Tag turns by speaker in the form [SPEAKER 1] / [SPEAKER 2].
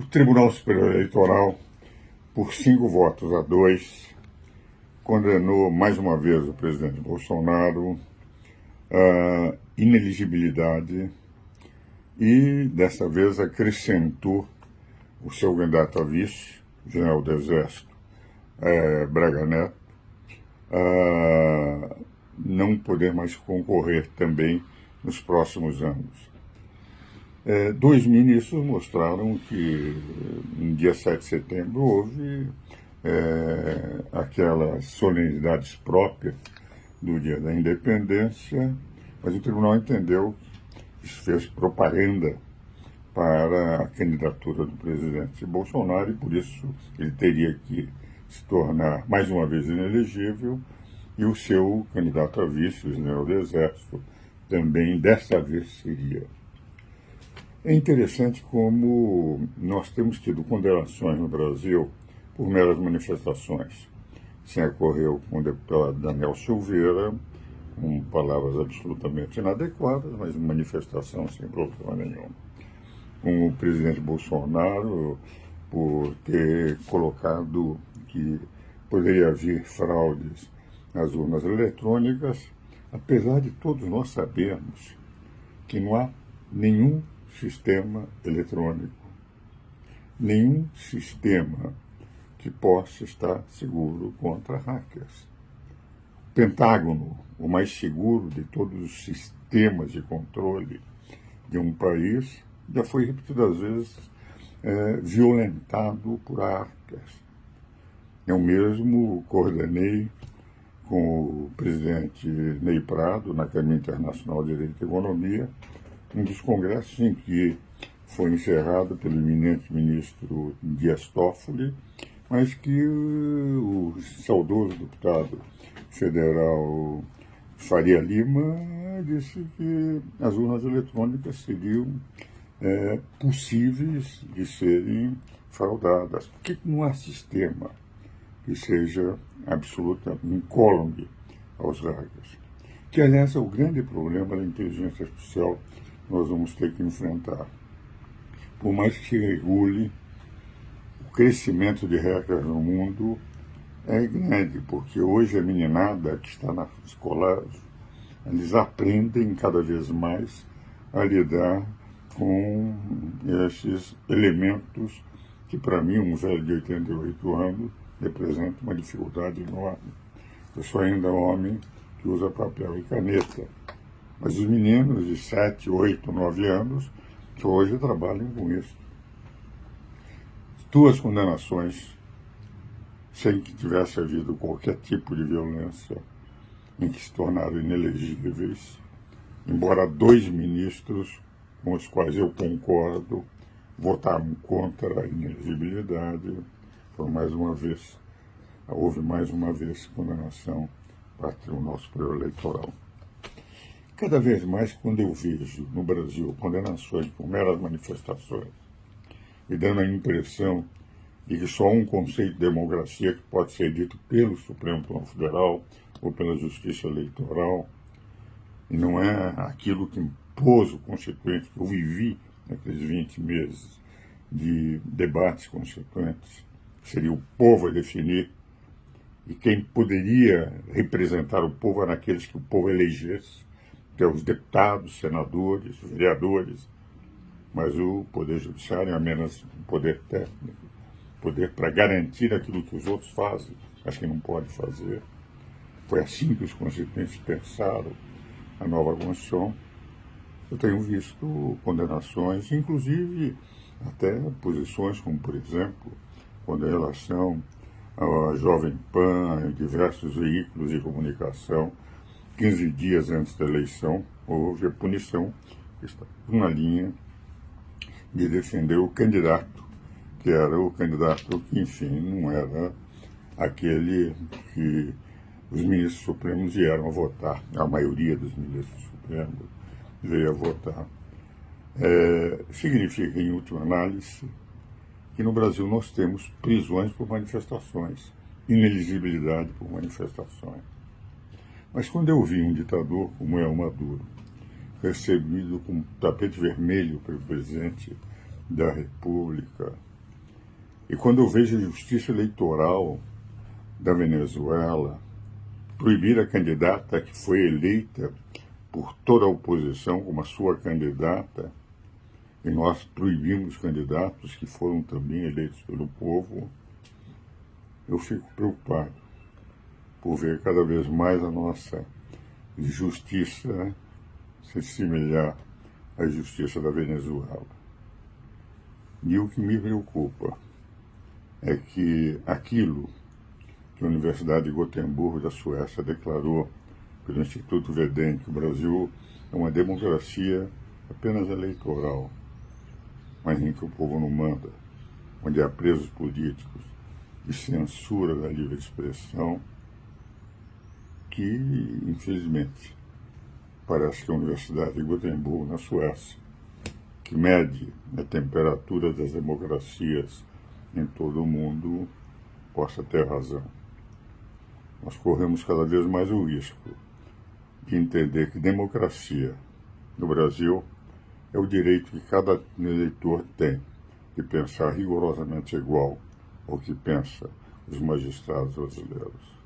[SPEAKER 1] O Tribunal Superior Eleitoral, por 5 votos a 2, condenou mais uma vez o presidente Bolsonaro à inelegibilidade e, dessa vez, acrescentou o seu candidato a vice, general do Exército, Braga Neto, a não poder mais concorrer também nos próximos anos. 2 ministros mostraram que no dia 7 de setembro houve aquelas solenidades próprias do dia da independência, mas o tribunal entendeu que isso fez propaganda para a candidatura do presidente Bolsonaro e por isso ele teria que se tornar mais uma vez inelegível e o seu candidato a vice, o general do Exército, também dessa vez seria. É interessante como nós temos tido condenações no Brasil por meras manifestações. Assim ocorreu com o deputado Daniel Silveira, com palavras absolutamente inadequadas, mas manifestação sem problema nenhum. Com o presidente Bolsonaro, por ter colocado que poderia haver fraudes nas urnas eletrônicas, apesar de todos nós sabermos que não há nenhum sistema eletrônico, nenhum sistema que possa estar seguro contra hackers. O Pentágono, o mais seguro de todos os sistemas de controle de um país, já foi repetidas vezes violentado por hackers. Eu mesmo coordenei com o presidente Ney Prado, na Academia Internacional de Direito e Economia, um dos congressos em que foi encerrado pelo eminente ministro Dias Toffoli, mas que o saudoso deputado federal Faria Lima disse que as urnas eletrônicas seriam possíveis de serem fraudadas. Por que não há sistema que seja absolutamente incólume aos hackers? Que, aliás, é o grande problema da inteligência artificial que nós vamos ter que enfrentar. Por mais que se regule, o crescimento de hackers no mundo é grande, porque hoje a meninada que está na escolar, eles aprendem cada vez mais a lidar com esses elementos que, para mim, um velho de 88 anos, representa uma dificuldade enorme. Eu sou ainda um homem que usa papel e caneta, mas os meninos de 7, 8, 9 anos que hoje trabalham com isso. 2 condenações sem que tivesse havido qualquer tipo de violência, em que se tornaram inelegíveis, embora 2 ministros, com os quais eu concordo, votaram contra a inelegibilidade. Houve mais uma vez condenação para o Tribunal Superior Eleitoral. Cada vez mais, quando eu vejo no Brasil condenações por meras manifestações, me dando a impressão de que só um conceito de democracia que pode ser dito pelo Supremo Tribunal Federal ou pela Justiça Eleitoral, e não é aquilo que impôs o Constituinte, que eu vivi naqueles 20 meses de debates constituintes, que seria o povo a definir, e quem poderia representar o povo eram aqueles que o povo elegesse, que são os deputados, senadores, vereadores, mas o Poder Judiciário é apenas um poder técnico, poder para garantir aquilo que os outros fazem, mas que não pode fazer. Foi assim que os constituintes pensaram a nova Constituição. Eu tenho visto condenações, inclusive até posições como, por exemplo, quando em relação à Jovem Pan, em diversos veículos de comunicação, 15 dias antes da eleição, houve a punição, que está na linha de defender o candidato, que era o candidato que, enfim, não era aquele que os ministros supremos vieram a votar. A maioria dos ministros supremos veio a votar. Significa, em última análise, que no Brasil nós temos prisões por manifestações, inelegibilidade por manifestações. Mas quando eu vi um ditador como é o Maduro, recebido com tapete vermelho pelo presidente da República. E quando eu vejo a justiça eleitoral da Venezuela proibir a candidata que foi eleita por toda a oposição como a sua candidata, e nós proibimos candidatos que foram também eleitos pelo povo, eu fico preocupado por ver cada vez mais a nossa justiça se assemelhar à justiça da Venezuela. E o que me preocupa é que aquilo que a Universidade de Gotemburgo da Suécia declarou pelo Instituto Veden, que o Brasil é uma democracia apenas eleitoral, mas em que o povo não manda, onde há presos políticos e censura da livre expressão, que, infelizmente, parece que a Universidade de Gotemburgo, na Suécia, que mede a temperatura das democracias em todo o mundo, possa ter razão. Nós corremos cada vez mais o risco de entender que democracia no Brasil é o direito que cada eleitor tem de pensar rigorosamente igual ao que pensa os magistrados brasileiros.